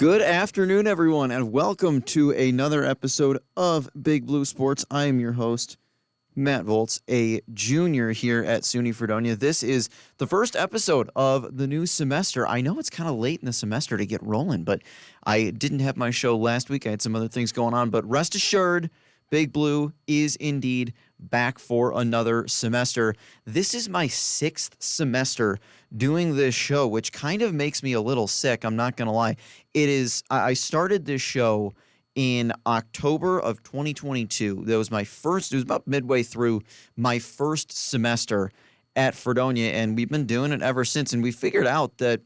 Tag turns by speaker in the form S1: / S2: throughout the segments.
S1: Good afternoon, everyone, and welcome to another episode of Big Blue Sports. I am your host, Matt Volz, a junior here at SUNY Fredonia. This is the first episode of the new semester. I know it's kind of late in the semester to get rolling, but I didn't have my show last week. I had some other things going on, but rest assured, Big Blue is indeed back for another semester. This is my sixth semester doing this show, which kind of makes me a little sick. I'm not going to lie. I started this show in October of 2022. That was my first, it was about midway through my first semester at Fredonia, and we've been doing it ever since. And we figured out that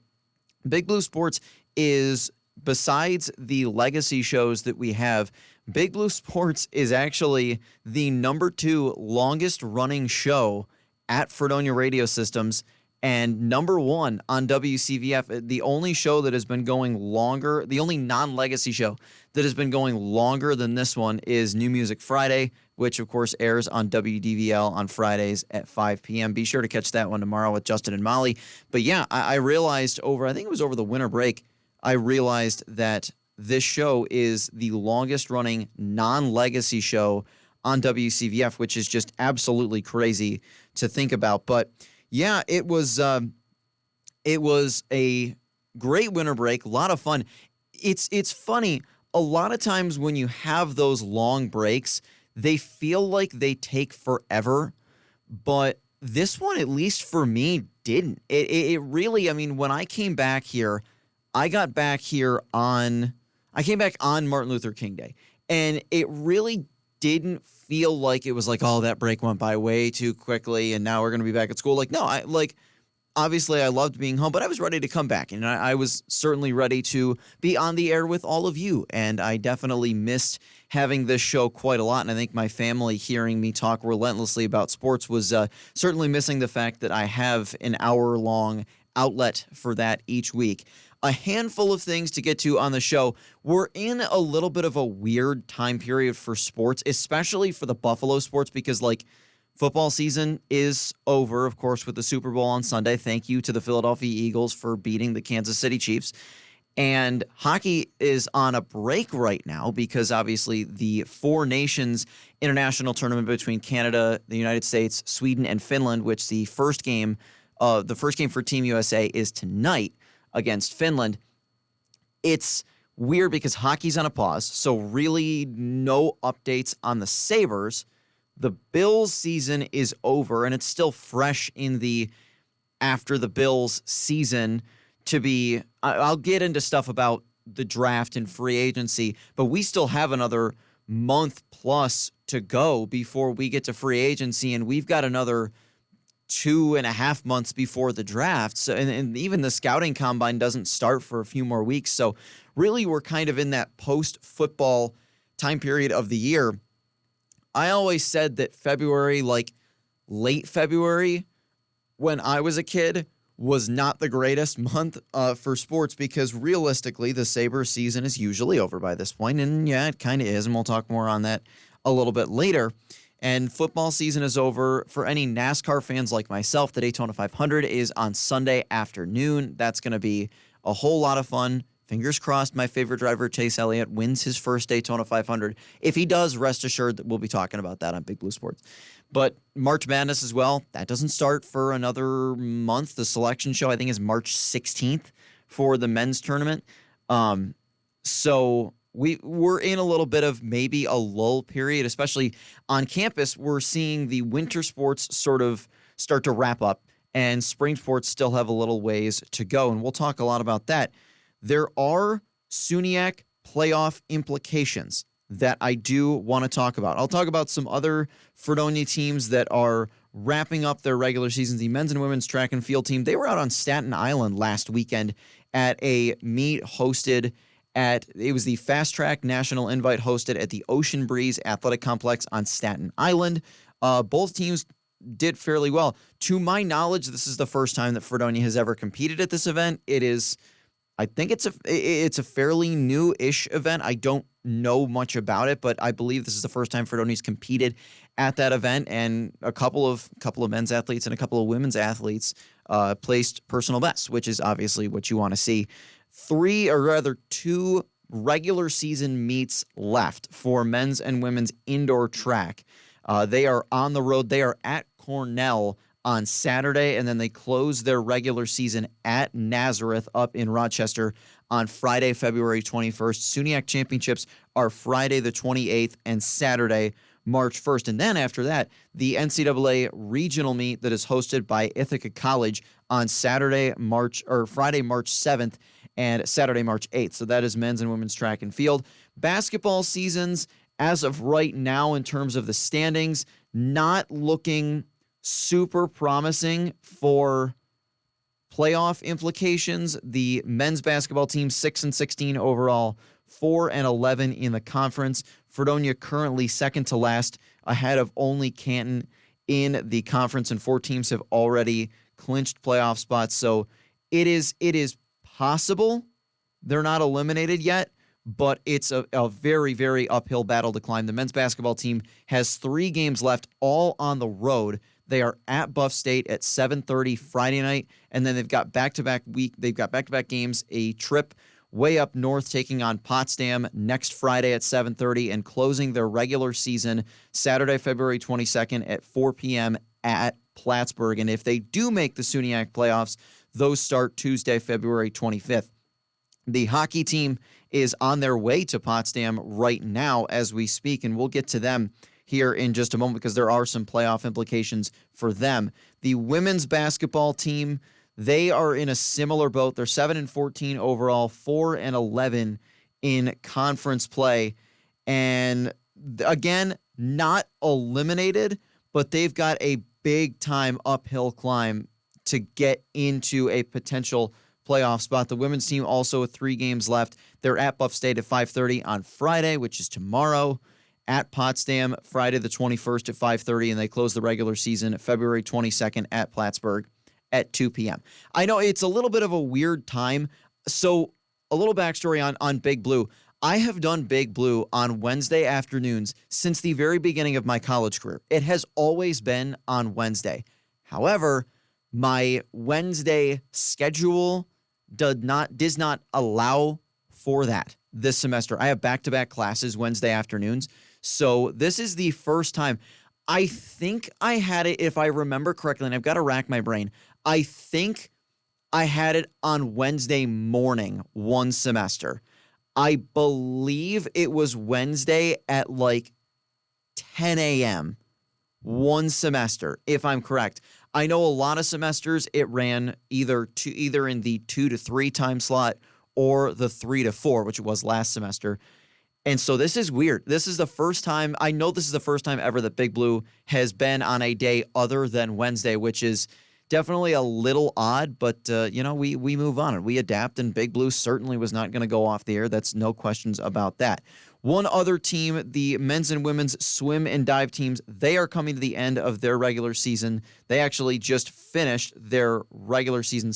S1: Big Blue Sports is, besides the legacy shows that we have, Big Blue Sports is actually the number 2 longest running show at Fredonia Radio Systems and number 1 on WCVF. The only show that has been going longer, the only non-legacy show that has been going longer than this one is New Music Friday, which of course airs on WDVL on Fridays at 5 p.m. Be sure to catch that one tomorrow with Justin and Molly. But yeah, I realized I think it was over the winter break, I realized that this show is the longest running non-legacy show on WCVF, which is just absolutely crazy to think about. But yeah, it was a great winter break, a lot of fun. It's funny, a lot of times when you have those long breaks, they feel like they take forever, but this one, at least for me, didn't. It really, I mean, when I came back here, I came back on Martin Luther King Day, and it really didn't feel like it was like, oh, that break went by way too quickly, and now we're going to be back at school. Like, no, obviously I loved being home, but I was ready to come back, and I was certainly ready to be on the air with all of you, and I definitely missed having this show quite a lot, and I think my family hearing me talk relentlessly about sports was certainly missing the fact that I have an hour-long outlet for that each week. A handful of things to get to on the show. We're in a little bit of a weird time period for sports, especially for the Buffalo sports, because football season is over, of course, with the Super Bowl on Sunday. Thank you to the Philadelphia Eagles for beating the Kansas City Chiefs. And hockey is on a break right now because obviously the Four Nations international tournament between Canada, the United States, Sweden, and Finland, which the first game for Team USA is tonight against Finland. It's weird because hockey's on a pause, so really no updates on the Sabres. The Bills season is over, and it's still fresh in the after the Bills season to be. I'll get into stuff about the draft and free agency, but we still have another month plus to go before we get to free agency, and we've got another 2.5 months before the draft. So, and even the scouting combine doesn't start for a few more weeks. So really we're kind of in that post-football time period of the year. I always said that February, like late February, when I was a kid, was not the greatest month for sports because realistically the Sabres season is usually over by this point. And yeah, it kind of is. And we'll talk more on that a little bit later. And football season is over. For any NASCAR fans like myself, the Daytona 500 is on Sunday afternoon. That's going to be a whole lot of fun. Fingers crossed my favorite driver, Chase Elliott, wins his first Daytona 500. If he does, rest assured that we'll be talking about that on Big Blue Sports. But March Madness as well, that doesn't start for another month. The selection show, I think, is March 16th for the men's tournament. So we're in a little bit of maybe a lull period, especially on campus. We're seeing the winter sports sort of start to wrap up, and spring sports still have a little ways to go, and we'll talk a lot about that. There are SUNYAC playoff implications that I do want to talk about. I'll talk about some other Fredonia teams that are wrapping up their regular seasons. The men's and women's track and field team, they were out on Staten Island last weekend at a meet hosted it was the Fast Track National Invite hosted at the Ocean Breeze Athletic Complex on Staten Island. Both teams did fairly well. To my knowledge, this is the first time that Fredonia has ever competed at this event. I think it's a fairly new-ish event. I don't know much about it, but I believe this is the first time Fredonia's competed at that event, and a couple of men's athletes and a couple of women's athletes placed personal bests, which is obviously what you want to see two regular season meets left for men's and women's indoor track. They are on the road. They are at Cornell on Saturday, and then they close their regular season at Nazareth up in Rochester on Friday, February 21st. SUNYAC championships are Friday the 28th and Saturday, March 1st. And then after that, the NCAA regional meet that is hosted by Ithaca College on Friday, March 7th and Saturday, March 8th. So that is men's and women's track and field. Basketball seasons, as of right now, in terms of the standings, not looking super promising for playoff implications. The men's basketball team 6-16 overall, 4-11 in the conference. Fredonia currently second to last, ahead of only Canton in the conference, and 4 teams have already clinched playoff spots. So it is possible they're not eliminated yet, but it's a very, very uphill battle to climb. The men's basketball team has 3 games left, all on the road. They are at Buff State at 7:30 Friday night, and then they've got back-to-back games, a trip way up north taking on Potsdam next Friday at 7:30, and closing their regular season Saturday, February 22nd at 4 p.m. at Plattsburgh. And if they do make the SUNYAC playoffs, those start Tuesday, February 25th. The hockey team is on their way to Potsdam right now as we speak, and we'll get to them here in just a moment because there are some playoff implications for them. The women's basketball team, they are in a similar boat. They're 7-14 overall, 4-11 in conference play. And again, not eliminated, but they've got a big time uphill climb to get into a potential playoff spot. The women's team also with 3 games left. They're at Buff State at 5:30 on Friday, which is tomorrow. At Potsdam, Friday the 21st at 5:30, and they close the regular season February 22nd at Plattsburgh at 2 p.m. I know it's a little bit of a weird time, so a little backstory on Big Blue. I have done Big Blue on Wednesday afternoons since the very beginning of my college career. It has always been on Wednesday. However, my Wednesday schedule does not allow for that this semester. I have back-to-back classes Wednesday afternoons. So this is the first time. I think I had it, if I remember correctly, and I've got to rack my brain. I think I had it on Wednesday morning one semester. I believe it was Wednesday at like 10 a.m. one semester, if I'm correct. I know a lot of semesters it ran either in the 2 to 3 time slot or the 3 to 4, which it was last semester. And so this is weird. This is the first time, I know this is the first time ever that Big Blue has been on a day other than Wednesday, which is definitely a little odd, but, we move on and we adapt, and Big Blue certainly was not going to go off the air. That's no questions about that. One other team, the men's and women's swim and dive teams, they are coming to the end of their regular season. They actually just finished their regular season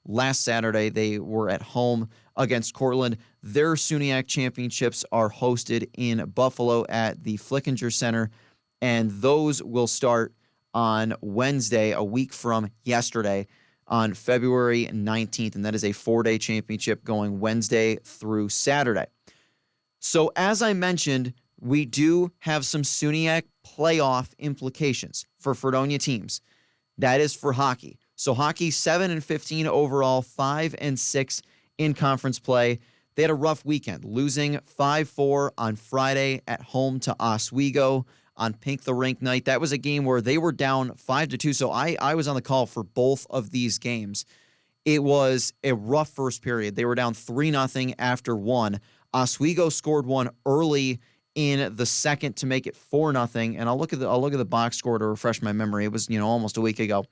S1: last Saturday. They were at home against Cortland. Their SUNYAC championships are hosted in Buffalo at the Flickinger Center, and those will start on Wednesday, a week from yesterday, on February 19th, and that is a 4-day championship going Wednesday through Saturday. So as I mentioned, we do have some SUNYAC playoff implications for Fredonia teams. That is for hockey. So hockey, 7-15 overall, 5-6 in conference play. They had a rough weekend, losing 5-4 on Friday at home to Oswego on Pink the Rink night. That was a game where they were down 5-2, so I was on the call for both of these games. It was a rough first period. They were down 3-0 after 1. Oswego scored one early in the second to make it 4-0, and I'll look at the box score to refresh my memory. It was, almost a week ago.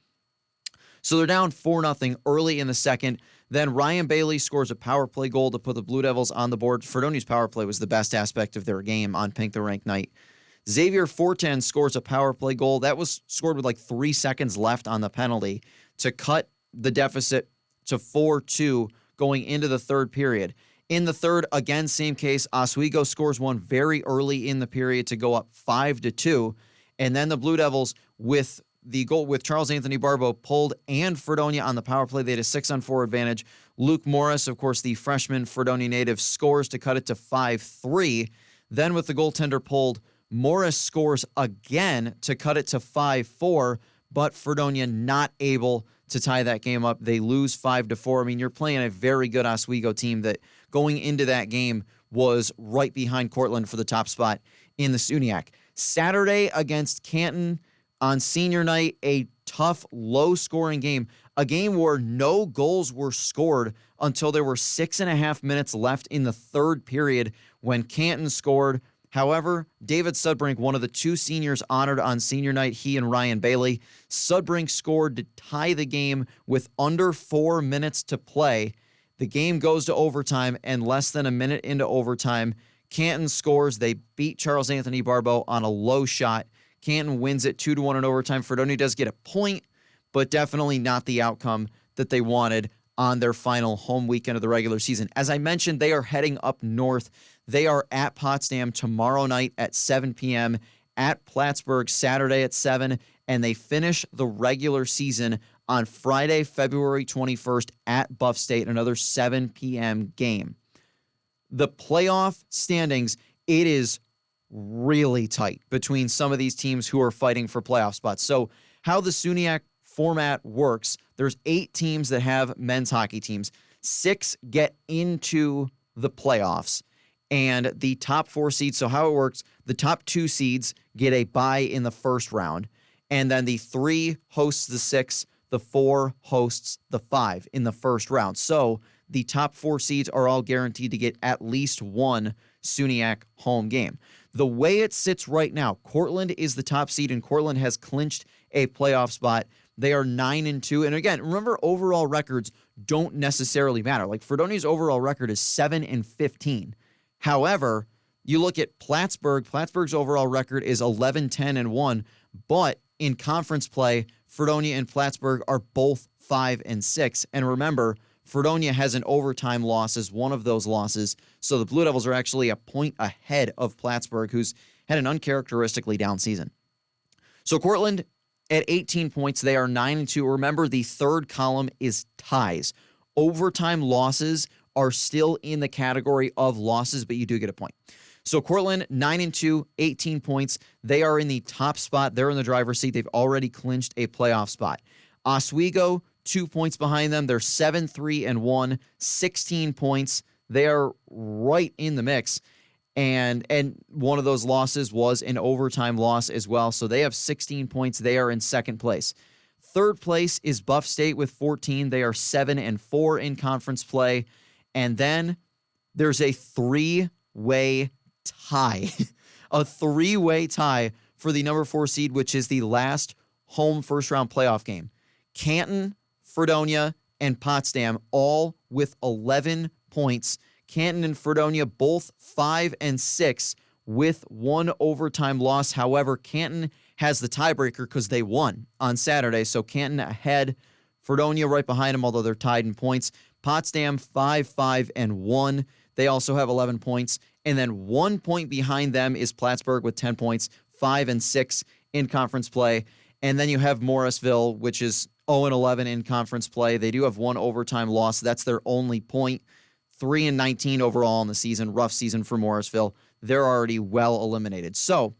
S1: So they're down 4-0 early in the second. Then Ryan Bailey scores a power play goal to put the Blue Devils on the board. Fredonia's power play was the best aspect of their game on Pink the Rank night. Xavier Fortin scores a power play goal. That was scored with like 3 seconds left on the penalty to cut the deficit to 4-2 going into the third period. In the third, again, same case, Oswego scores one very early in the period to go up 5-2. And then the Blue Devils, with the goal with Charles Anthony Barbeau pulled and Fredonia on the power play, they had a 6-on-4 advantage. Luke Morris, of course, the freshman Fredonia native, scores to cut it to 5-3. Then with the goaltender pulled, Morris scores again to cut it to 5-4, but Fredonia not able to tie that game up. They lose 5-4. I mean, you're playing a very good Oswego team that going into that game was right behind Cortland for the top spot in the SUNYAC. Saturday against Canton on senior night, a tough, low-scoring game, a game where no goals were scored until there were 6.5 minutes left in the third period when Canton scored. However, David Sudbrink, one of the two seniors honored on senior night, he and Ryan Bailey, Sudbrink scored to tie the game with under 4 minutes to play. The game goes to overtime, and less than a minute into overtime, Canton scores. They beat Charles Anthony Barbeau on a low shot. Canton wins it 2-1 in overtime. Fredonia does get a point, but definitely not the outcome that they wanted on their final home weekend of the regular season. As I mentioned, they are heading up north. They are at Potsdam tomorrow night at 7 p.m., at Plattsburgh Saturday at 7, and they finish the regular season on Friday, February 21st at Buff State, another 7 p.m. game. The playoff standings, it is really tight between some of these teams who are fighting for playoff spots. So how the SUNYAC format works, there's 8 teams that have men's hockey teams. 6 get into the playoffs, and the top 4 seeds, so how it works, the top 2 seeds get a bye in the first round, and then the 3 hosts the 6, the 4 hosts the 5 in the first round. So the top 4 seeds are all guaranteed to get at least one SUNYAC home game. The way it sits right now, Cortland is the top seed, and Cortland has clinched a playoff spot. They are 9-2. And again, remember, overall records don't necessarily matter. Like Fredonia's overall record is 7-15. However, you look at Plattsburgh. Plattsburgh's overall record is 11-10-1, but in conference play, Fredonia and Plattsburgh are both 5-6. And remember, Fredonia has an overtime loss as one of those losses, so the Blue Devils are actually a point ahead of Plattsburgh, who's had an uncharacteristically down season. So Cortland at 18 points, they are 9-2. Remember, the third column is ties. Overtime losses are still in the category of losses, but you do get a point. So Cortland, 9-2, 18 points. They are in the top spot. They're in the driver's seat. They've already clinched a playoff spot. Oswego, 2 points behind them. They're 7-3-1, 16 points. They are right in the mix. And one of those losses was an overtime loss as well. So they have 16 points. They are in second place. Third place is Buff State with 14. They are 7-4 in conference play. And then there's a 3-way tie. A 3-way tie for the number 4 seed, which is the last home first-round playoff game. Canton, Fredonia, and Potsdam all with 11 points. Canton and Fredonia both 5-6 with one overtime loss. However, Canton has the tiebreaker because they won on Saturday. So Canton ahead, Fredonia right behind them, although they're tied in points. Potsdam 5-5-1. They also have 11 points. And then 1 point behind them is Plattsburgh with 10 points, 5-6 in conference play. And then you have Morrisville, which is 0-11 in conference play. They do have one overtime loss. That's their only point. 3-19 overall in the season. Rough season for Morrisville. They're already well eliminated. So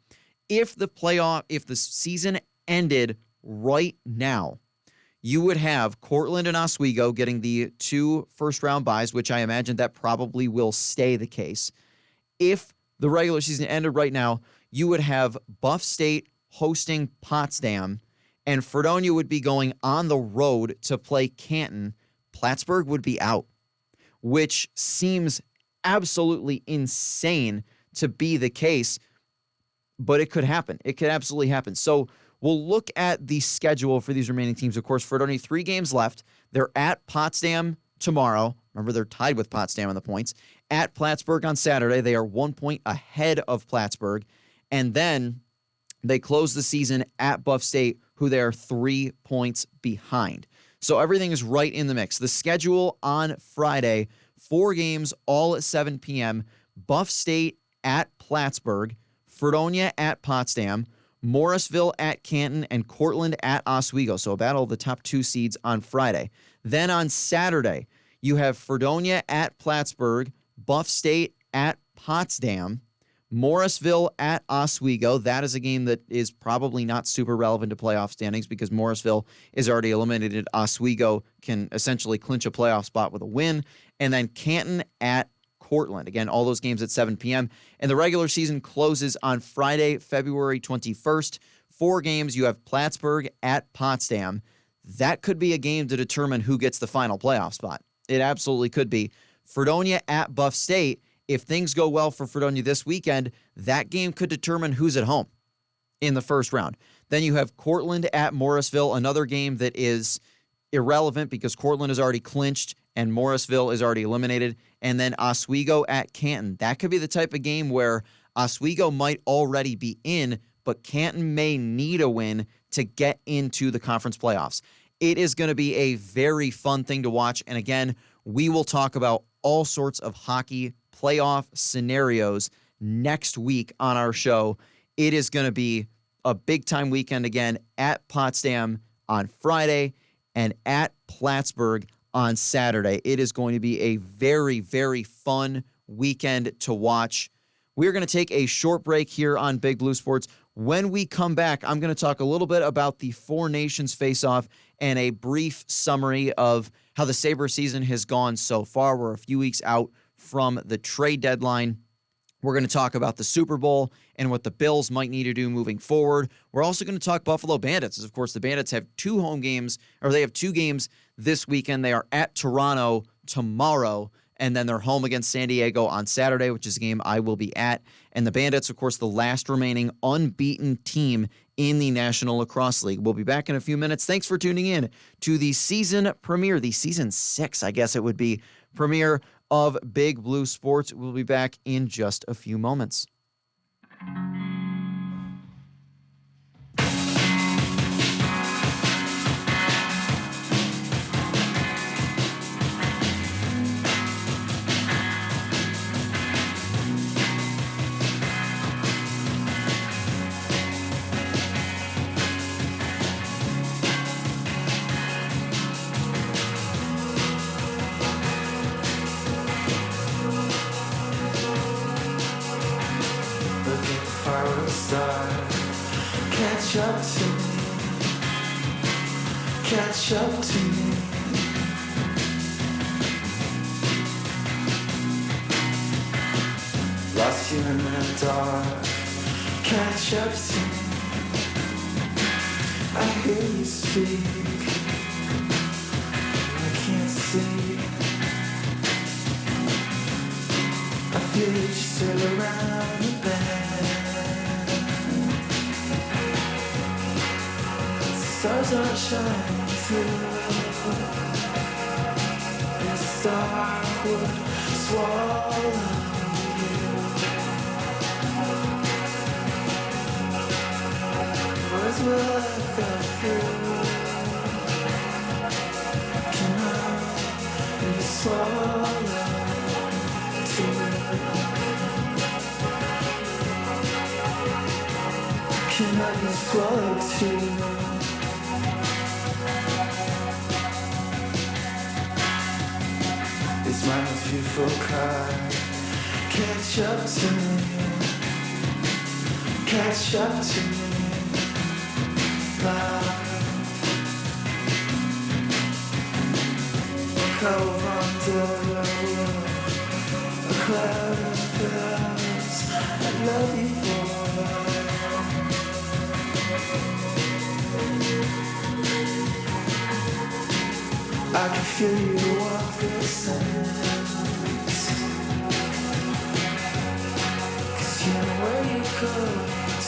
S1: if the season ended right now, you would have Cortland and Oswego getting the 2 first-round byes, which I imagine that probably will stay the case. If the regular season ended right now, you would have Buff State hosting Potsdam, and Fredonia would be going on the road to play Canton. Plattsburgh would be out, which seems absolutely insane to be the case, but it could happen. It could absolutely happen. So we'll look at the schedule for these remaining teams. Of course, Fredonia, 3 games left. They're at Potsdam tomorrow. Remember, they're tied with Potsdam on the points. At Plattsburgh on Saturday, they are 1 point ahead of Plattsburgh. And then they close the season at Buff State, who they are 3 points behind. So everything is right in the mix. The schedule on Friday, 4 games, all at 7 p.m. Buff State at Plattsburgh, Fredonia at Potsdam, Morrisville at Canton, and Cortland at Oswego. So a battle of the top 2 seeds on Friday. Then on Saturday, You have Fredonia at Plattsburgh, Buff State at Potsdam, Morrisville at Oswego. That is a game that is probably not super relevant to playoff standings because Morrisville is already eliminated. Oswego can essentially clinch a playoff spot with a win. And then Canton at Cortland. Again, all those games at 7 p.m. And the regular season closes on Friday, February 21st. 4 games. You have Plattsburgh at Potsdam. That could be a game to determine who gets the final playoff spot. It absolutely could be. Fredonia at Buff State. If things go well for Fredonia this weekend, that game could determine who's at home in the first round. Then you have Cortland at Morrisville, another game that is irrelevant because Cortland is already clinched and Morrisville is already eliminated. And then Oswego at Canton. That could be the type of game where Oswego might already be in, but Canton may need a win to get into the conference playoffs. It is going to be a very fun thing to watch. And again, we will talk about all sorts of hockey playoff scenarios next week on our show. It is going to be a big-time weekend again at Potsdam on Friday and at Plattsburgh on Saturday. It is going to be a very, very fun weekend to watch. We're going to take a short break here on Big Blue Sports. When we come back, I'm going to talk a little bit about the Four Nations face-off and a brief summary of how the Sabre season has gone so far. We're a few weeks out from the trade deadline. We're going to talk about the Super Bowl and what the Bills might need to do moving forward. We're also going to talk Buffalo Bandits, as of course the Bandits have 2 home games, or they have 2 games this weekend. They are at Toronto tomorrow, and then they're home against San Diego on Saturday, which is a game I will be at. And the Bandits, of course, the last remaining unbeaten team in the National Lacrosse League. We'll be back in a few minutes. Thanks for tuning in to the season premiere, the season 6, I guess it would be, premiere of Big Blue Sports. We'll be back in just a few moments.
S2: Catch up to me, catch up to me. Lost you in the dark, catch up to me. I hear you speak, I can't see. I feel you still around the bend. Stars are shining through. This dark would swallow you. Words will echo through. Can I be swallowed too? Can I be swallowed too? It's my most beautiful cry. Catch up to me, catch up to me. Cove under a cloud of clouds. I love you for. I can feel you walk the sands. 'Cause you know where you go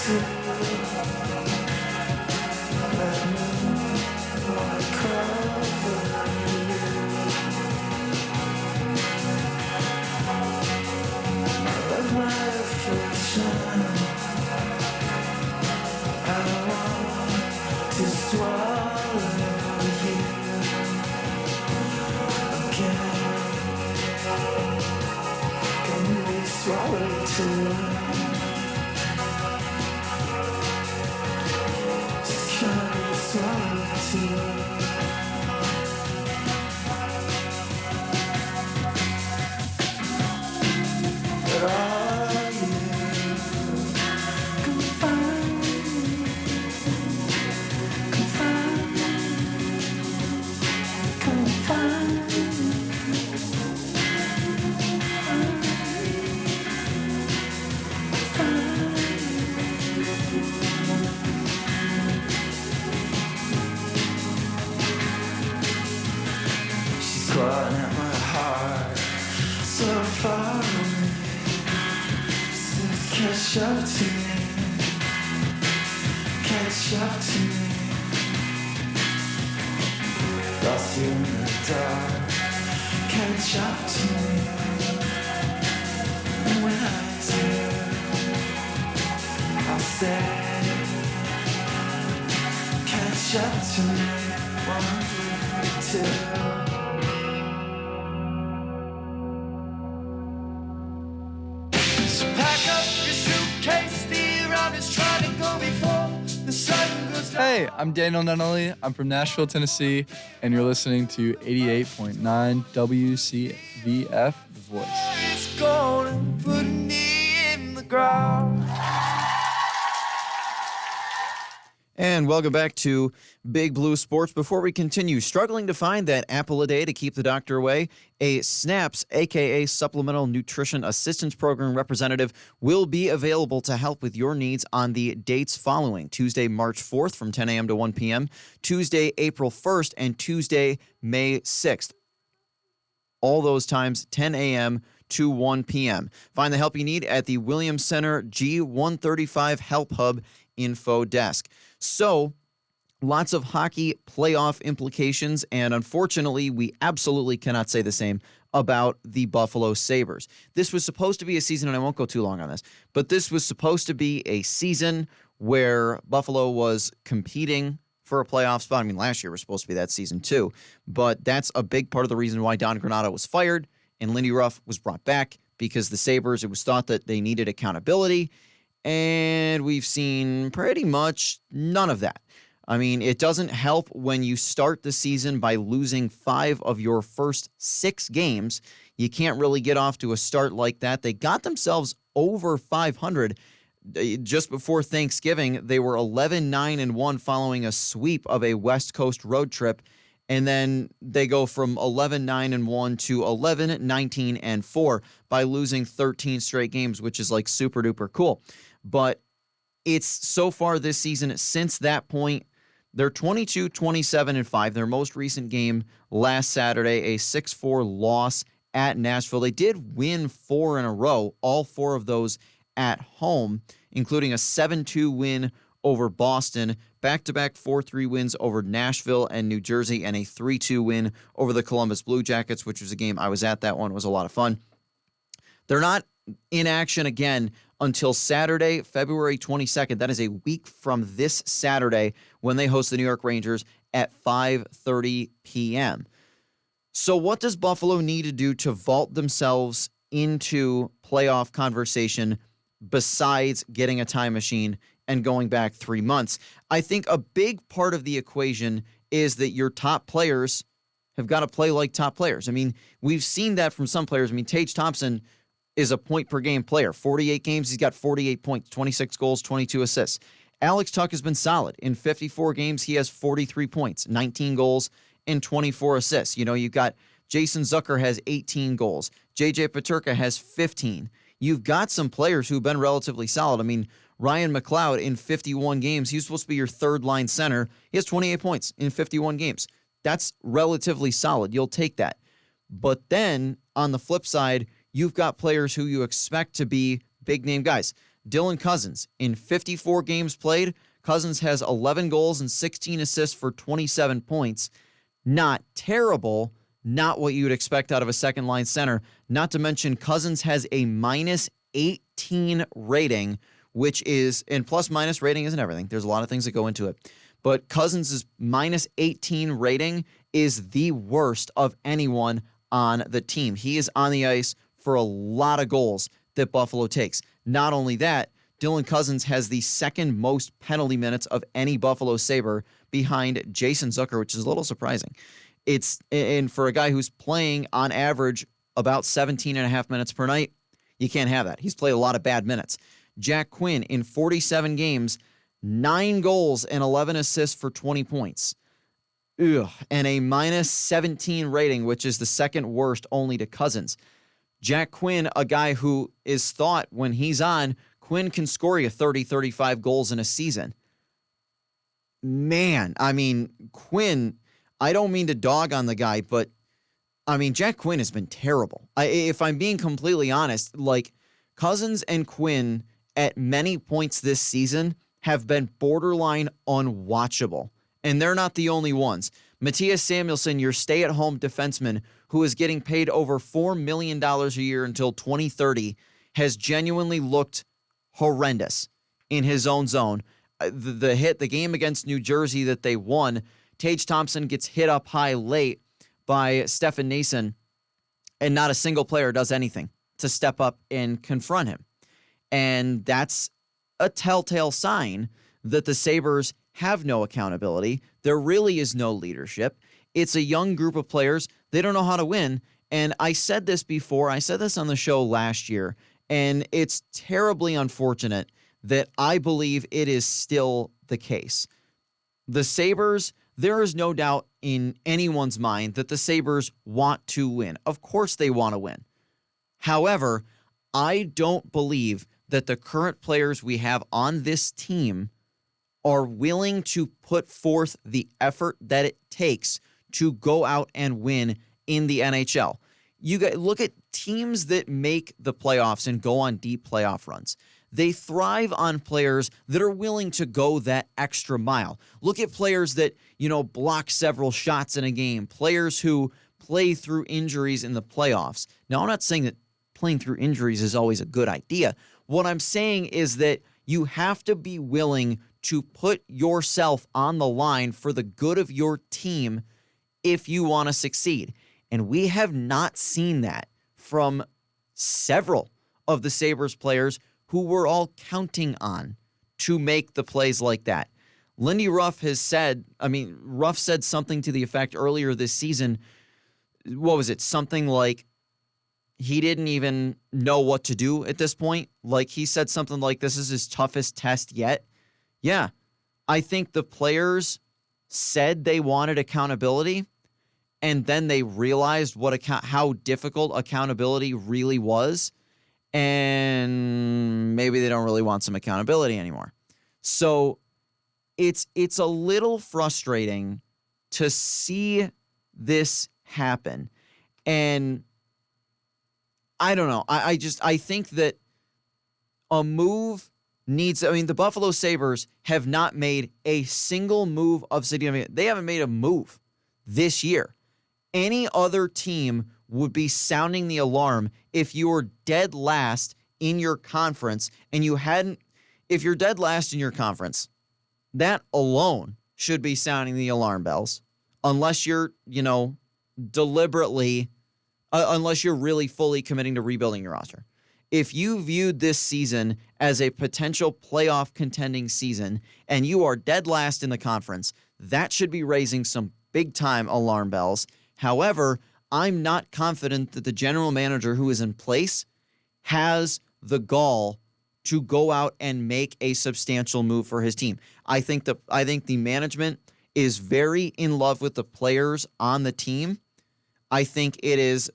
S2: to. Let me wanna cover you. I love my affliction. I don't want to swallow you. Can you be swallowed too? Can I be swallowed too? Catch up to me. Catch up to me. Lost you in the dark. Catch up to me. When I do, I'll say, catch up to me. 1, 3, 2. So pack up your suitcase, the around is trying to go before the sun goes down.
S3: Hey, I'm Daniel Nunnally. I'm from Nashville, Tennessee, and you're listening to 88.9 WCVF The Voice.
S2: It's gonna put me in the ground.
S1: And welcome back to Big Blue Sports. Before we continue, struggling to find that apple a day to keep the doctor away? A SNAPS, aka Supplemental Nutrition Assistance Program representative, will be available to help with your needs on the dates following: Tuesday, March 4th from 10 a.m. to 1 p.m., Tuesday, April 1st, and Tuesday, May 6th. All those times, 10 a.m. to 1 p.m. Find the help you need at the Williams Center G135 Help Hub info desk. So, lots of hockey playoff implications, and unfortunately, we absolutely cannot say the same about the Buffalo Sabres. This was supposed to be a season, and I won't go too long on this, but this was supposed to be a season where Buffalo was competing for a playoff spot. I mean, last year was supposed to be that season too, but that's a big part of the reason why Don Granato was fired and Lindy Ruff was brought back, because the Sabres, it was thought that they needed accountability, and we've seen pretty much none of that. I mean, it doesn't help when you start the season by losing 5 of your first 6 games. You can't really get off to a start like that. They got themselves over 500 just before Thanksgiving. They were 11-9-1 following a sweep of a West Coast road trip. And then they go from 11-9-1 to 11-19-4 by losing 13 straight games, which is like super duper cool. But it's so far this season, since that point, they're 22-27-5. Their most recent game last Saturday, a 6-4 loss at Nashville. They did win 4 in a row, all 4 of those at home, including a 7-2 win over Boston, back-to-back 4-3 wins over Nashville and New Jersey, and a 3-2 win over the Columbus Blue Jackets, which was a game I was at. That one was a lot of fun. They're not in action again until Saturday, February 22nd. That is a week from this Saturday when they host the New York Rangers at 5:30 p.m. So what does Buffalo need to do to vault themselves into playoff conversation besides getting a time machine and going back 3 months? I think a big part of the equation is that your top players have got to play like top players. I mean, we've seen that from some players. I mean, Tage Thompson is a point-per-game player. 48 games, he's got 48 points, 26 goals, 22 assists. Alex Tuch has been solid. In 54 games, he has 43 points, 19 goals, and 24 assists. You know, you've got Jason Zucker has 18 goals. J.J. Peterka has 15. You've got some players who've been relatively solid. I mean, Ryan McLeod in 51 games, he's supposed to be your third-line center. He has 28 points in 51 games. That's relatively solid. You'll take that. But then, on the flip side, you've got players who you expect to be big-name guys. Dylan Cousins, in 54 games played, Cousins has 11 goals and 16 assists for 27 points. Not terrible, not what you would expect out of a second-line center. Not to mention, Cousins has a minus 18 rating, which is, and plus-minus rating isn't everything. There's a lot of things that go into it. But Cousins' minus 18 rating is the worst of anyone on the team. He is on the ice for a lot of goals that Buffalo takes. Not only that, Dylan Cousins has the second most penalty minutes of any Buffalo Sabre behind Jason Zucker, which is a little surprising. And for a guy who's playing on average about 17 and a half minutes per night, you can't have that. He's played a lot of bad minutes. Jack Quinn, in 47 games, 9 goals and 11 assists for 20 points. Ugh. And a minus 17 rating, which is the second worst only to Cousins. Jack Quinn, a guy who is thought when he's on, Quinn can score you 30, 35 goals in a season. Man, I mean, Quinn, I don't mean to dog on the guy, but, I mean, Jack Quinn has been terrible. If I'm being completely honest, like, Cousins and Quinn at many points this season have been borderline unwatchable. And they're not the only ones. Matthias Samuelsson, your stay-at-home defenseman, who is getting paid over $4 million a year until 2030, has genuinely looked horrendous in his own zone. The game against New Jersey that they won, Tage Thompson gets hit up high late by Stefan Nason, and not a single player does anything to step up and confront him. And that's a telltale sign that the Sabres have no accountability. There really is no leadership. It's a young group of players. They don't know how to win. And I said this before. I said this on the show last year. And it's terribly unfortunate that I believe it is still the case. The Sabres, there is no doubt in anyone's mind that the Sabres want to win. Of course they want to win. However, I don't believe that the current players we have on this team are willing to put forth the effort that it takes to go out and win in the NHL. You guys look at teams that make the playoffs and go on deep playoff runs. They thrive on players that are willing to go that extra mile. Look at players that, block several shots in a game, players who play through injuries in the playoffs. Now, I'm not saying that playing through injuries is always a good idea. What I'm saying is that you have to be willing to put yourself on the line for the good of your team if you want to succeed. And we have not seen that from several of the Sabres players who we're all counting on to make the plays like that. Lindy Ruff said something to the effect earlier this season. What was it? Something like he didn't even know what to do at this point. Like he said something like, this is his toughest test yet. Yeah, I think the players said they wanted accountability, and then they realized how difficult accountability really was, and maybe they don't really want some accountability anymore. So it's a little frustrating to see this happen, and I don't know. I think that a move the Buffalo Sabres have not made a single move of significance. They haven't made a move this year. Any other team would be sounding the alarm if you were dead last in your conference and if you're dead last in your conference, that alone should be sounding the alarm bells, unless you're, deliberately, unless you're really fully committing to rebuilding your roster. If you viewed this season as a potential playoff contending season and you are dead last in the conference, that should be raising some big-time alarm bells. However, I'm not confident that the general manager who is in place has the gall to go out and make a substantial move for his team. I think the management is very in love with the players on the team. I think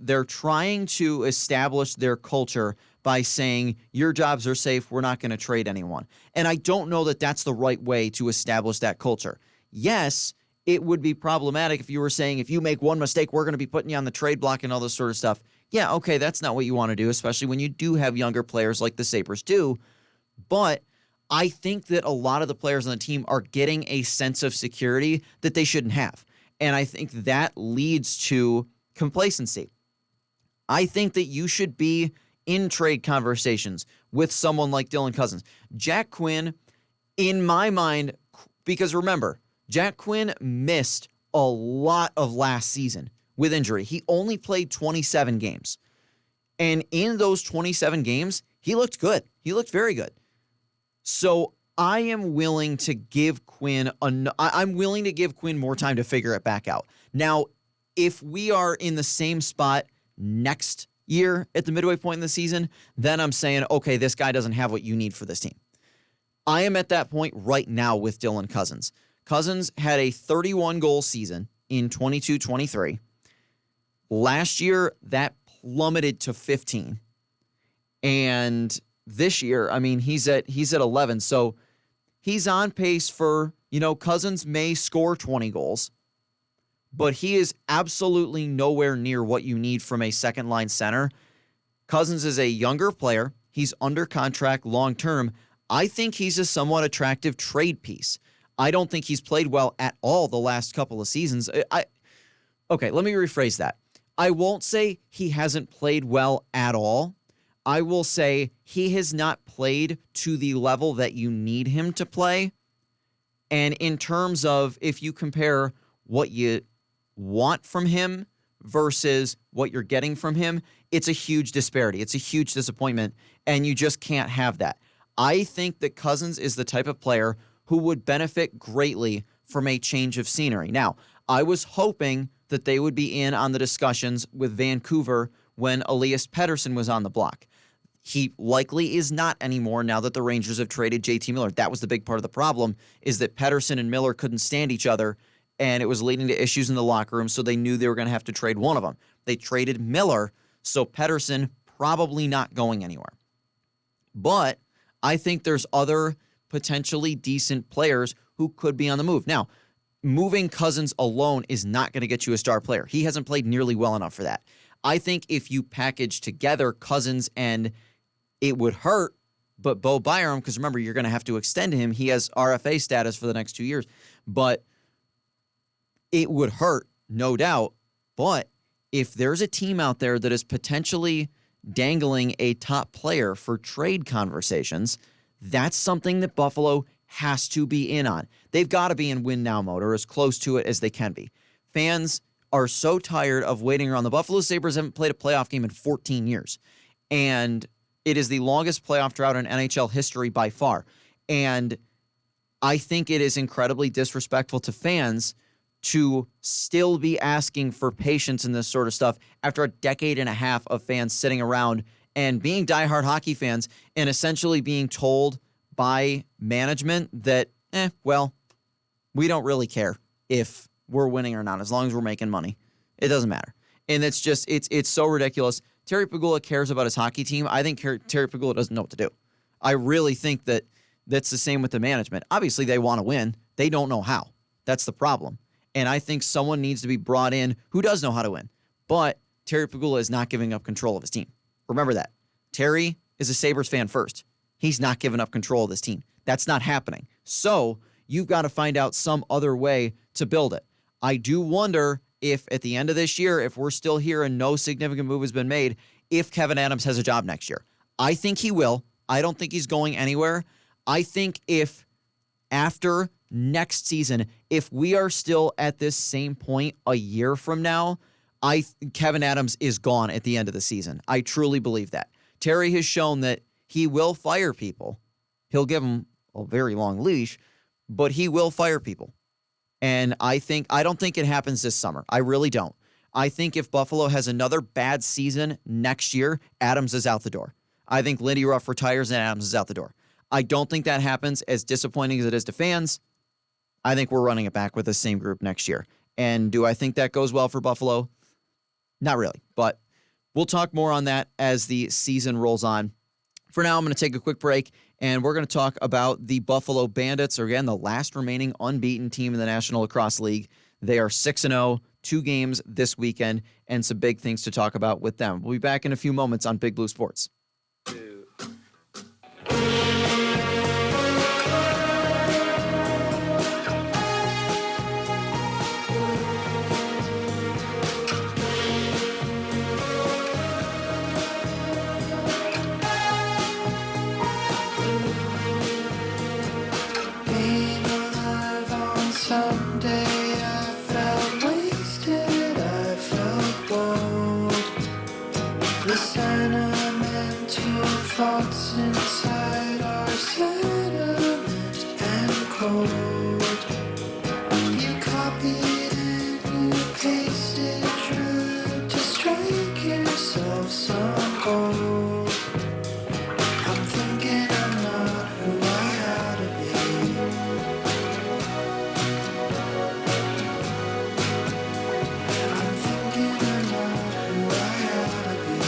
S1: they're trying to establish their culture by saying, your jobs are safe, we're not going to trade anyone. And I don't know that that's the right way to establish that culture. Yes, it would be problematic if you were saying, if you make one mistake, we're going to be putting you on the trade block and all this sort of stuff. Yeah, okay, that's not what you want to do, especially when you do have younger players like the Sabres do. But I think that a lot of the players on the team are getting a sense of security that they shouldn't have. And I think that leads to complacency. I think that you should be in trade conversations with someone like Dylan Cozens. Jack Quinn, in my mind, because remember, Jack Quinn missed a lot of last season with injury. He only played 27 games. And in those 27 games, he looked good. He looked very good. So I am willing to give Quinn more time to figure it back out. Now, if we are in the same spot next year at the midway point in the season, then I'm saying, okay, this guy doesn't have what you need for this team. I am at that point right now with Dylan Cozens. Cozens had a 31-goal season in 22-23. Last year, that plummeted to 15. And this year, he's at 11. So he's on pace for, Cozens may score 20 goals, but he is absolutely nowhere near what you need from a second-line center. Cozens is a younger player. He's under contract long term. I think he's a somewhat attractive trade piece. I don't think he's played well at all the last couple of seasons. Okay, let me rephrase that. I won't say he hasn't played well at all. I will say he has not played to the level that you need him to play. And in terms of if you compare what you want from him versus what you're getting from him, it's a huge disparity. It's a huge disappointment, and you just can't have that. I think that Cousins is the type of player who would benefit greatly from a change of scenery. Now, I was hoping that they would be in on the discussions with Vancouver when Elias Pettersson was on the block. He likely is not anymore now that the Rangers have traded JT Miller. That was the big part of the problem, is that Pettersson and Miller couldn't stand each other, and it was leading to issues in the locker room, so they knew they were going to have to trade one of them. They traded Miller, so Pettersson probably not going anywhere. But I think there's other potentially decent players who could be on the move. Now, moving Cousins alone is not going to get you a star player. He hasn't played nearly well enough for that. I think if you package together Cousins and it would hurt, but Bo Byram, because remember, you're going to have to extend him. He has RFA status for the next 2 years. But it would hurt, no doubt. But if there's a team out there that is potentially dangling a top player for trade conversations, that's something that Buffalo has to be in on. They've got to be in win now mode, or as close to it as they can be. Fans are so tired of waiting around. The Buffalo Sabres haven't played a playoff game in 14 years. And it is the longest playoff drought in NHL history by far. And I think it is incredibly disrespectful to fans to still be asking for patience in this sort of stuff after a decade and a half of fans sitting around and being diehard hockey fans and essentially being told by management that, well, we don't really care if we're winning or not, as long as we're making money. It doesn't matter. And it's just, it's so ridiculous. Terry Pegula cares about his hockey team. I think Terry Pegula doesn't know what to do. I really think that that's the same with the management. Obviously, they want to win. They don't know how. That's the problem. And I think someone needs to be brought in who does know how to win. But Terry Pegula is not giving up control of his team. Remember that. Terry is a Sabres fan first. He's not giving up control of this team. That's not happening. So you've got to find out some other way to build it. I do wonder if at the end of this year, if we're still here and no significant move has been made, if Kevin Adams has a job next year. I think he will. I don't think he's going anywhere. I think if after next season, if we are still at this same point a year from now, Kevin Adams is gone at the end of the season. I truly believe that. Terry has shown that he will fire people. He'll give them a very long leash, but he will fire people. And I don't think it happens this summer. I really don't. I think if Buffalo has another bad season next year, Adams is out the door. I think Lindy Ruff retires and Adams is out the door. I don't think that happens, as disappointing as it is to fans. I think we're running it back with the same group next year. And do I think that goes well for Buffalo? Not really, but we'll talk more on that as the season rolls on. For now, I'm going to take a quick break, and we're going to talk about the Buffalo Bandits, or again, the last remaining unbeaten team in the National Lacrosse League. They are 6-0, 2 games this weekend, and some big things to talk about with them. We'll be back in a few moments on Big Blue Sports.
S2: Thoughts inside are sentiment and cold. You copied and you pasted, tried to strike yourself some gold. I'm thinking I'm not who I ought to be. I'm thinking I'm not who I ought to be.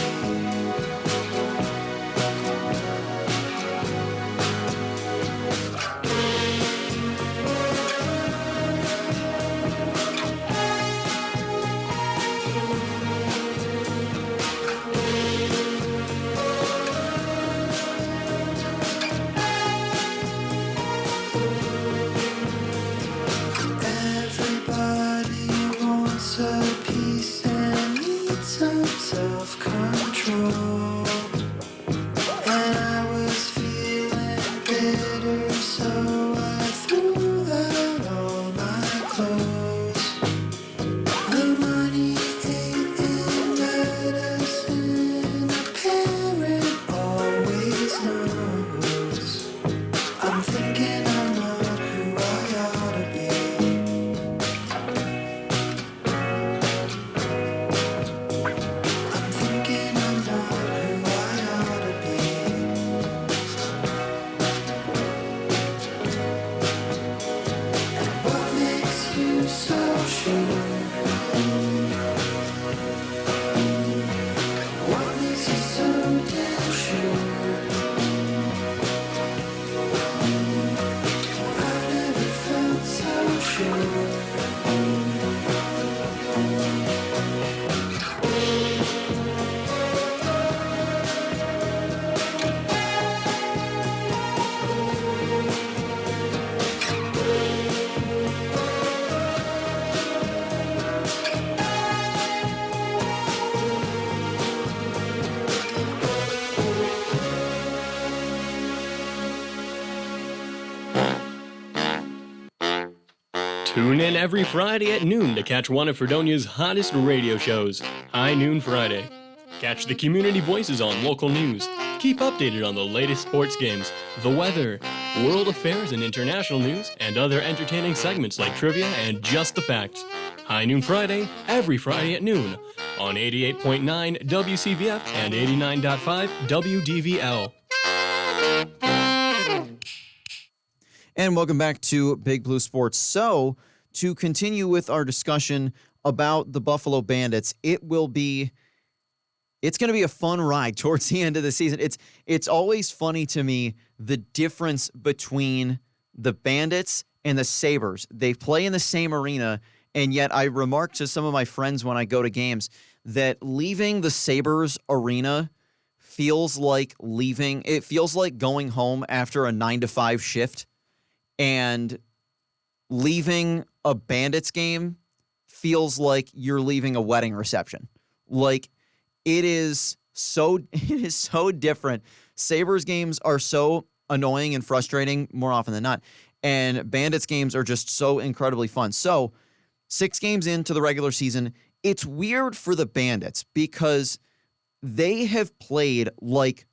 S4: Tune in every Friday at noon to catch one of Fredonia's hottest radio shows, High Noon Friday. Catch the community voices on local news. Keep updated on the latest sports games, the weather, world affairs and international news, and other entertaining segments like trivia and just the facts. High Noon Friday, every Friday at noon, on 88.9 WCVF and 89.5 WDVL.
S1: And welcome back to Big Blue Sports. So, to continue with our discussion about the Buffalo Bandits, it's going to be a fun ride towards the end of the season. It's always funny to me, the difference between the Bandits and the Sabres. They play in the same arena, and yet I remark to some of my friends when I go to games that leaving the Sabres arena feels like going home after a 9-to-5 shift, and leaving a Bandits game feels like you're leaving a wedding reception. Like, it is so different. Sabres games are so annoying and frustrating more often than not, and Bandits games are just so incredibly fun. So, 6 games into the regular season, it's weird for the Bandits because they have played like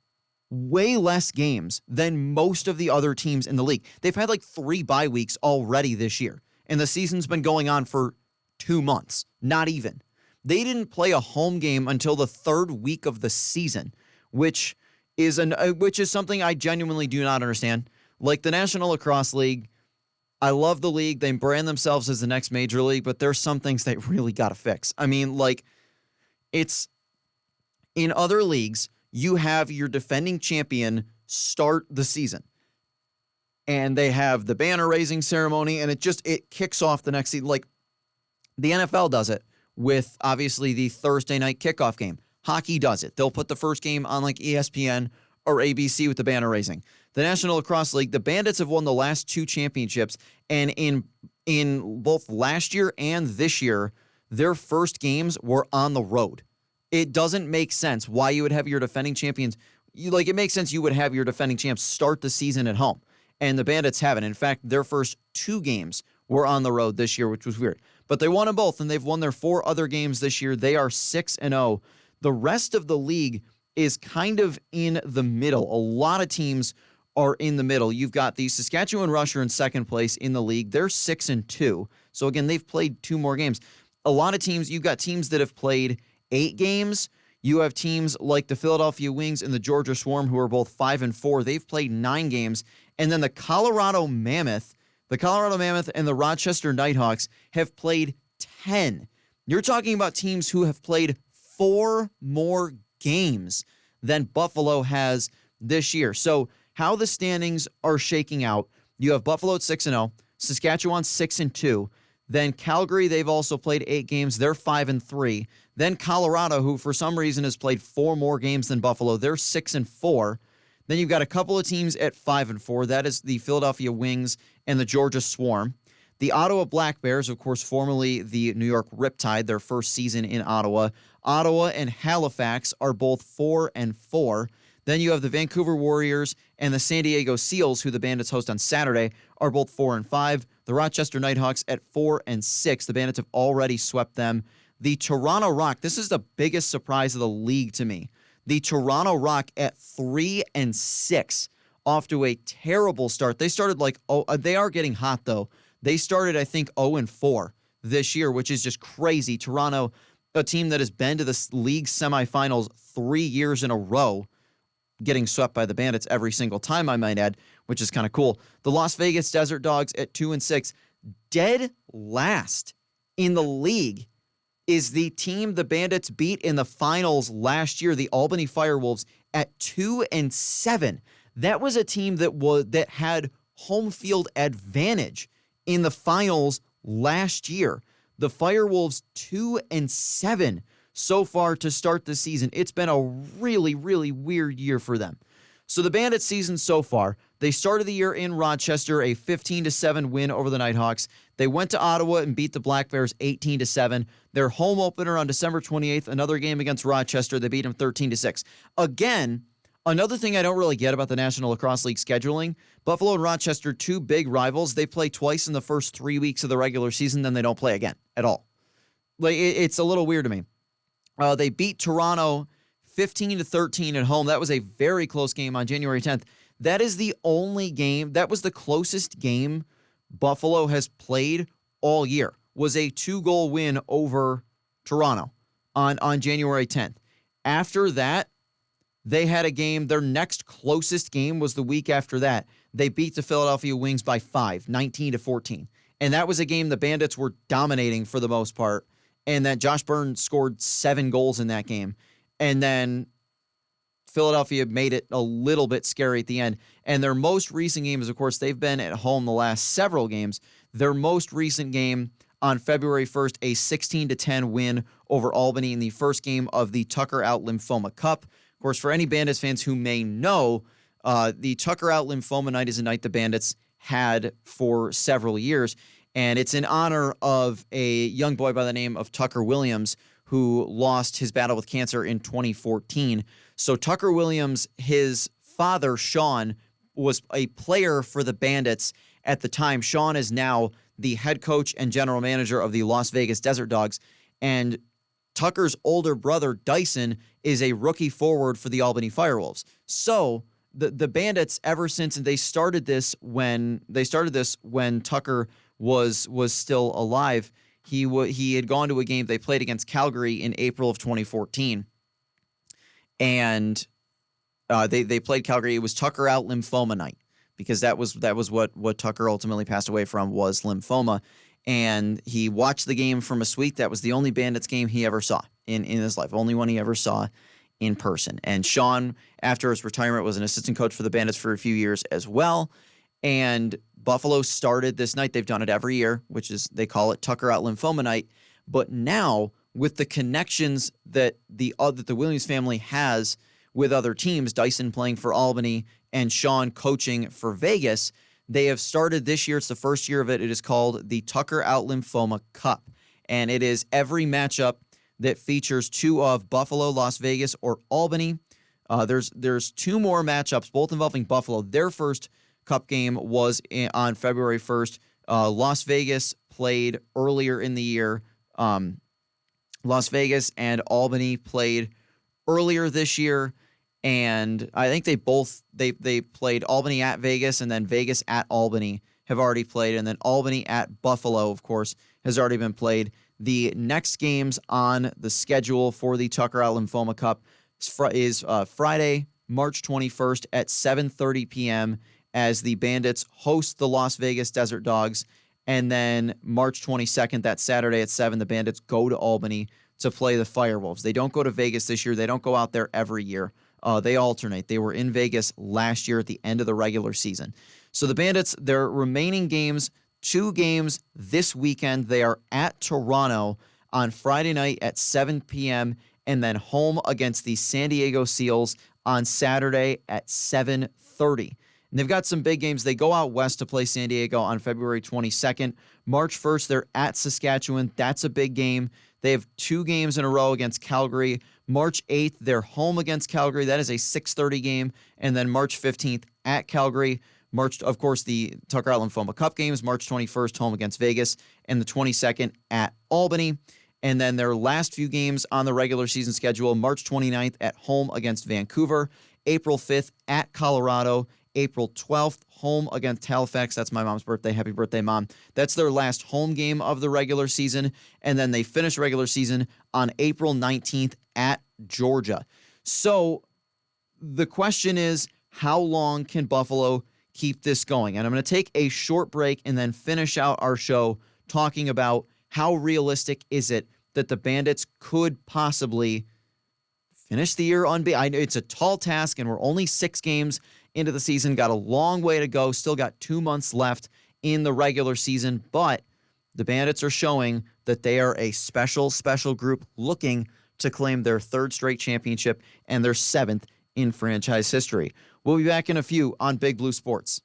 S1: way less games than most of the other teams in the league. They've had like 3 bye weeks already this year, and the season's been going on for 2 months, not even. They didn't play a home game until the 3rd week of the season, which is something I genuinely do not understand. Like the National Lacrosse League, I love the league. They brand themselves as the next major league, but there's some things they really got to fix. I mean, like, it's in other leagues, you have your defending champion start the season, and they have the banner raising ceremony, and it kicks off the next season. Like the NFL does it with obviously the Thursday night kickoff game. Hockey does it. They'll put the first game on like ESPN or ABC with the banner raising. The National Lacrosse League, the Bandits have won the last 2 championships, and in both last year and this year, their first games were on the road. It doesn't make sense why you would have your defending champions. It makes sense you would have your defending champs start the season at home, and the Bandits haven't. In fact, their first 2 games were on the road this year, which was weird. But they won them both, and they've won their 4 other games this year. They are 6-0. The rest of the league is kind of in the middle. A lot of teams are in the middle. You've got the Saskatchewan Rusher in second place in the league. They're 6-2. So again, they've played 2 more games. A lot of teams, you've got teams that have played 8 games. You have teams like the Philadelphia Wings and the Georgia Swarm, who are both 5-4. They've played 9 games. And then the Colorado Mammoth and the Rochester Nighthawks have played 10. You're talking about teams who have played 4 more games than Buffalo has this year. So how the standings are shaking out, you have Buffalo at 6-0, Saskatchewan 6-2, then Calgary, they've also played 8 games, they're 5-3. Then Colorado, who for some reason has played 4 more games than Buffalo, they're 6-4. Then you've got a couple of teams at 5-4. That is the Philadelphia Wings and the Georgia Swarm. The Ottawa Black Bears, of course, formerly the New York Riptide, their first season in Ottawa. Ottawa and Halifax are both 4-4. Then you have the Vancouver Warriors and the San Diego Seals, who the Bandits host on Saturday, are both 4-5. The Rochester Nighthawks at 4-6. The Bandits have already swept them. The Toronto Rock, this is the biggest surprise of the league to me. The Toronto Rock at 3-6, off to a terrible start. They started they are getting hot though. They started, I think, 0-4 this year, which is just crazy. Toronto, a team that has been to the league semifinals 3 years in a row, getting swept by the Bandits every single time, I might add, which is kind of cool. The Las Vegas Desert Dogs at 2-6. Dead last in the league is the team the Bandits beat in the finals last year, the Albany Firewolves, at 2-7. That was a team that had home field advantage in the finals last year. The Firewolves 2-7 so far to start the season. It's been a really, really weird year for them. So the Bandits season so far, they started the year in Rochester, a 15-7 win over the Nighthawks. They went to Ottawa and beat the Black Bears 18-7. Their home opener on December 28th, another game against Rochester, they beat them 13-6. Again, Another thing I don't really get about the National Lacrosse League scheduling, Buffalo and Rochester, two big rivals, they play twice in the first 3 weeks of the regular season, then they don't play again at all. Like it's a little weird to me. They beat Toronto 15-13 at home. That was a very close game on January 10th. That is the only game, that was the closest game Buffalo has played all year, was a 2-goal win over Toronto on January 10th. After that, they had a game, their next closest game was the week after that. They beat the Philadelphia Wings by 5, 19-14. And that was a game the Bandits were dominating for the most part. And that Josh Byrne scored 7 goals in that game. And then Philadelphia made it a little bit scary at the end. And their most recent games, of course, they've been at home the last several games. Their most recent game on February 1st, a 16-10 win over Albany in the first game of the Tucker Out Lymphoma Cup. Of course, for any Bandits fans who may know, the Tucker Out Lymphoma Night is a night the Bandits had for several years, and it's in honor of a young boy by the name of Tucker Williams who lost his battle with cancer in 2014. So Tucker Williams, his father, Sean, was a player for the Bandits at the time. Sean is now the head coach and general manager of the Las Vegas Desert Dogs, and Tucker's older brother, Dyson, is a rookie forward for the Albany Firewolves. So the Bandits, ever since they started this when Tucker was still alive, he had gone to a game they played against Calgary in April of 2014, and they played Calgary. It was Tucker Out Lymphoma Night because that was what Tucker ultimately passed away from, was lymphoma. And he watched the game from a suite. That was the only Bandits game he ever saw in his life, only one he ever saw in person. And Sean, after his retirement, was an assistant coach for the Bandits for a few years as well. And Buffalo started this night. They've done it every year, which is, they call it Tucker Out Lymphoma Night. But now, with the connections that the Williams family has with other teams, Dyson playing for Albany and Sean coaching for Vegas, they have started this year. It's the first year of it. It is called the Tucker Out Lymphoma Cup. And it is every matchup that features two of Buffalo, Las Vegas, or Albany. There's two more matchups, both involving Buffalo. Their first Cup game was on February 1st. Las Vegas played earlier in the year. Las Vegas and Albany played earlier this year. And I think they played Albany at Vegas, and then Vegas at Albany have already played. And then Albany at Buffalo, of course, has already been played. The next games on the schedule for the Tucker Out Lymphoma Cup is Friday, March 21st at 7:30 p.m. as the Bandits host the Las Vegas Desert Dogs. And then March 22nd, that Saturday at 7, the Bandits go to Albany to play the Firewolves. They don't go to Vegas this year. They don't go out there every year. They alternate. They were in Vegas last year at the end of the regular season. So the Bandits, their remaining games, 2 games this weekend. They are at Toronto on Friday night at 7 p.m. and then home against the San Diego Seals on Saturday at 7:30. And they've got some big games. They go out west to play San Diego on February 22nd. March 1st, they're at Saskatchewan. That's a big game. They have 2 games in a row against Calgary. March 8th, they're home against Calgary. That is a 6:30 game. And then March 15th at Calgary. Of course, the Tucker Out Lymphoma Cup games, March 21st, home against Vegas, and the 22nd at Albany. And then their last few games on the regular season schedule, March 29th at home against Vancouver, April 5th at Colorado, April 12th, home against Halifax. That's my mom's birthday. Happy birthday, Mom. That's their last home game of the regular season. And then they finish regular season on April 19th at Georgia. So the question is, how long can Buffalo keep this going? And I'm going to take a short break and then finish out our show talking about how realistic is it that the Bandits could possibly finish the year unbeaten. I know it's a tall task, and we're only 6 games into the season. Got a long way to go. Still got 2 months left in the regular season, but the Bandits are showing that they are a special group looking to claim their 3rd straight championship and their 7th in franchise history. We'll be back in a few on Big Blue Sports.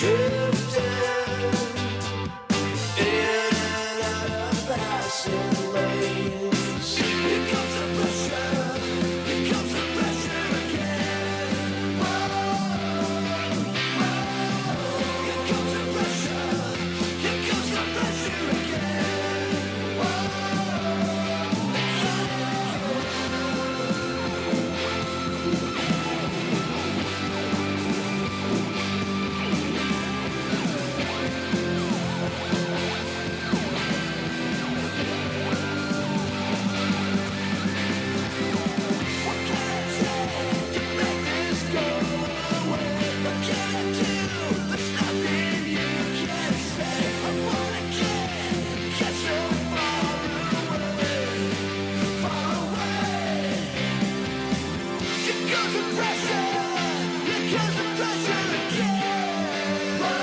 S2: drifting in and out of passing lanes. Here comes the pressure, here comes the pressure again. Whoa, whoa. Here comes the pressure, here comes the pressure again. Whoa. What can I say to make this go away? What can I do? There's nothing you can say. I wanna get so far away. Here comes the pressure, here comes the pressure again. Whoa,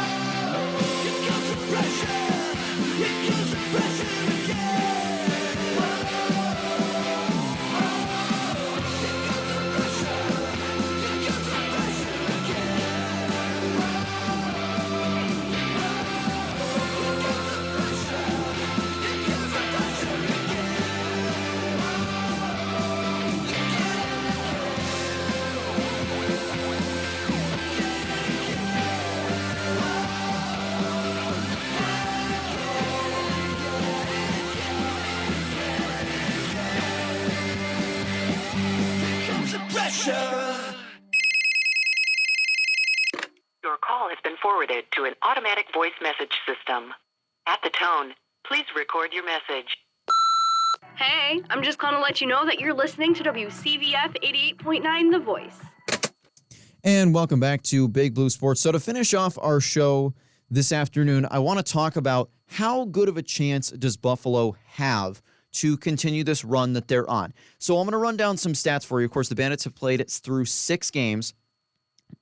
S2: whoa. Here comes the pressure, here comes the pressure again. Whoa, whoa. Here comes the pressure, here comes the pressure again. Whoa, whoa. Here comes the pressure, here comes the pressure again. Here comes the pressure.
S5: Your call has been forwarded to an automatic voice message system. At the tone, please record your message.
S6: Hey, I'm just calling to let you know that you're listening to WCVF 88.9 The Voice.
S1: And welcome back to Big Blue Sports. So to finish off our show this afternoon, I want to talk about how good of a chance does Buffalo have to continue this run that they're on. So I'm going to run down some stats for you. Of course, the Bandits have played through 6 games,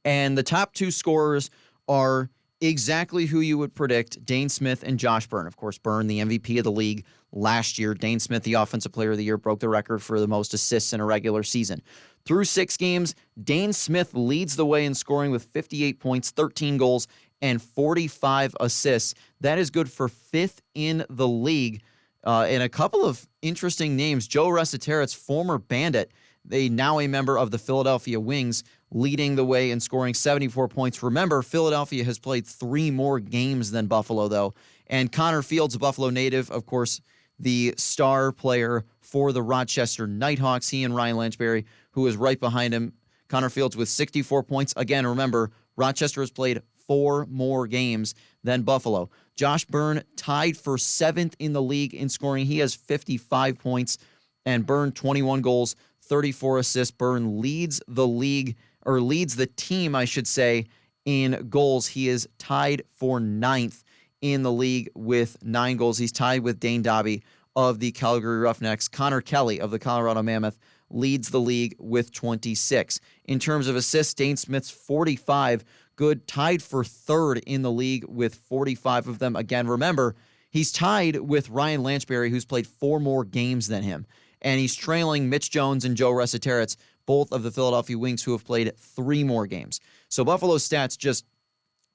S1: and the top 2 scorers are exactly who you would predict, Dane Smith and Josh Byrne. Of course, Byrne, the MVP of the league last year. Dane Smith, the Offensive Player of the Year, broke the record for the most assists in a regular season. Through 6 games, Dane Smith leads the way in scoring with 58 points, 13 goals, and 45 assists. That is good for 5th in the league. And a couple of interesting names. Joe Resiteritz, former Bandit, now a member of the Philadelphia Wings, leading the way in scoring 74 points. Remember, Philadelphia has played 3 more games than Buffalo, though. And Connor Fields, a Buffalo native, of course, the star player for the Rochester Nighthawks. He and Ryan Lanchberry, who is right behind him. Connor Fields with 64 points. Again, remember, Rochester has played 4 more games than Buffalo. Josh Byrne tied for 7th in the league in scoring. He has 55 points, and Byrne 21 goals, 34 assists. Byrne leads the league, or leads the team, I should say, in goals. He is tied for 9th in the league with 9 goals. He's tied with Dane Dobby of the Calgary Roughnecks. Connor Kelly of the Colorado Mammoth leads the league with 26. In terms of assists, Dane Smith's 45, good, tied for 3rd in the league with 45 of them. Again, remember, he's tied with Ryan Lanchberry, who's played 4 more games than him. And he's trailing Mitch Jones and Joe Resiteritz, both of the Philadelphia Wings, who have played 3 more games. So Buffalo's stats just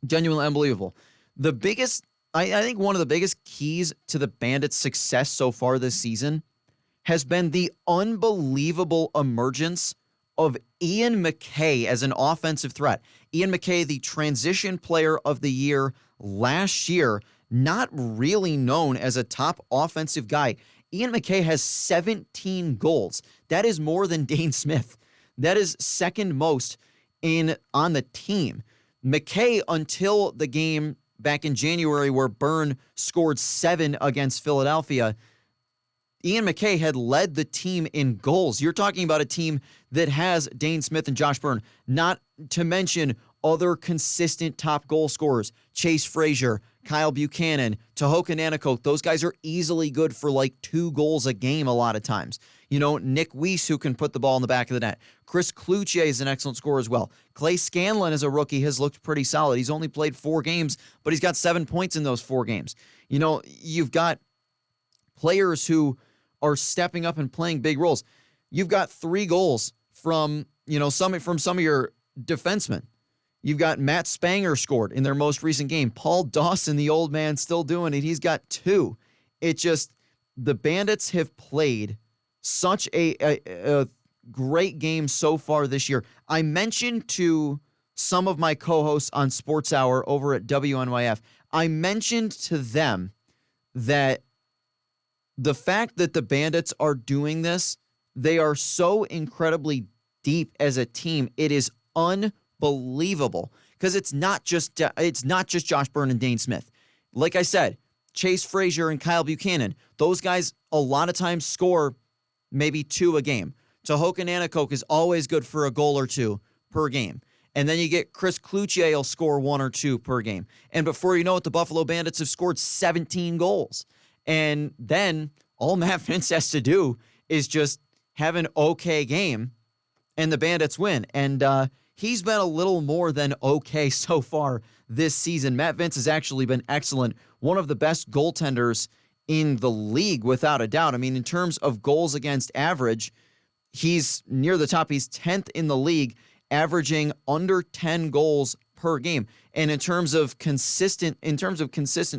S1: genuinely unbelievable. The biggest, I think one of the biggest keys to the Bandits' success so far this season has been the unbelievable emergence of Ian McKay as an offensive threat. Ian McKay, the transition player of the year last year, not really known as a top offensive guy. Ian McKay has 17 goals. That is more than Dane Smith. That is second most on the team. McKay, until the game back in January where Byrne scored 7 against Philadelphia, Ian McKay had led the team in goals. You're talking about a team that has Dane Smith and Josh Byrne, not to mention other consistent top goal scorers. Chase Frazier, Kyle Buchanan, Tehoka Nanticoke. Those guys are easily good for like 2 goals a game a lot of times. You know, Nick Weiss, who can put the ball in the back of the net. Chris Cloutier is an excellent scorer as well. Clay Scanlon as a rookie has looked pretty solid. He's only played 4 games, but he's got 7 points in those 4 games. You know, you've got players who are stepping up and playing big roles. You've got 3 goals from, some of your defensemen. You've got Matt Spanger scored in their most recent game. Paul Dawson, the old man, still doing it. He's got 2. It just, the Bandits have played such a great game so far this year. I mentioned to some of my co-hosts on Sports Hour over at WNYF, I mentioned to them that the fact that the Bandits are doing this, they are so incredibly deep as a team. It is unbelievable because it's not just Josh Byrne and Dane Smith. Like I said, Chase Frazier and Kyle Buchanan, those guys a lot of times score maybe 2 a game. Tehoka Nanticoke is always good for a goal or 2 per game. And then you get Chris Cloutier will score 1 or 2 per game. And before you know it, the Buffalo Bandits have scored 17 goals. And then all Matt Vince has to do is just have an okay game and the Bandits win. And he's been a little more than okay so far this season. Matt Vince has actually been excellent. One of the best goaltenders in the league, without a doubt. I mean, in terms of goals against average, he's near the top. He's 10th in the league, averaging under 10 goals per game. And in terms of consistent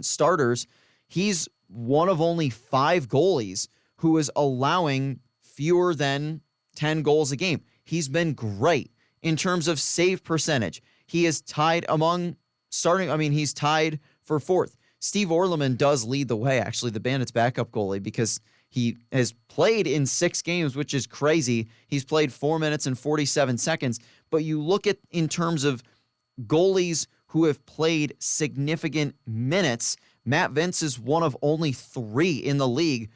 S1: starters, he's one of only 5 goalies who is allowing fewer than 10 goals a game. He's been great in terms of save percentage. He is tied he's tied for 4th. Steve Orleman does lead the way, actually, the Bandits' backup goalie, because he has played in 6 games, which is crazy. He's played 4 minutes and 47 seconds. But you look at in terms of goalies who have played significant minutes, Matt Vince is one of only 3 in the league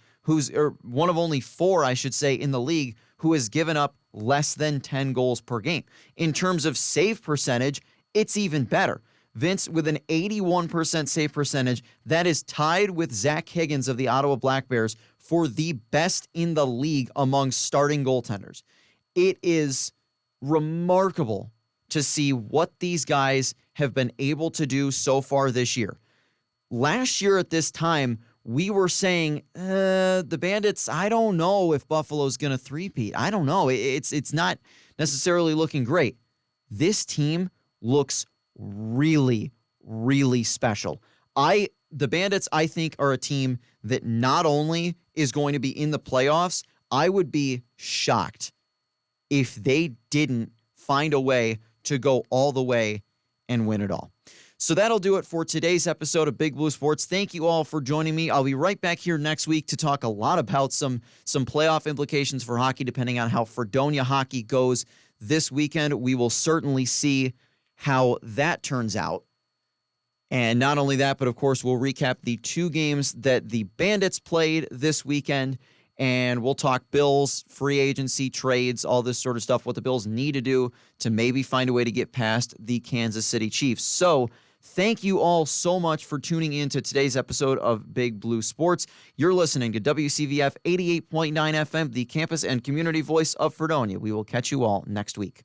S1: one of only 4, I should say, in the league who has given up less than 10 goals per game. In terms of save percentage, it's even better. Vince with an 81% save percentage, that is tied with Zach Higgins of the Ottawa Black Bears for the best in the league among starting goaltenders. It is remarkable to see what these guys have been able to do so far this year. Last year at this time, we were saying, the Bandits, I don't know if Buffalo's going to three-peat. I don't know. It's not necessarily looking great. This team looks really, really special. The Bandits, I think, are a team that not only is going to be in the playoffs, I would be shocked if they didn't find a way to go all the way and win it all. So that'll do it for today's episode of Big Blue Sports. Thank you all for joining me. I'll be right back here next week to talk a lot about some playoff implications for hockey, depending on how Fredonia hockey goes this weekend. We will certainly see how that turns out. And not only that, but of course, we'll recap the 2 games that the Bandits played this weekend. And we'll talk Bills, free agency, trades, all this sort of stuff, what the Bills need to do to maybe find a way to get past the Kansas City Chiefs. So thank you all so much for tuning in to today's episode of Big Blue Sports. You're listening to WCVF 88.9 FM, the campus and community voice of Fredonia. We will catch you all next week.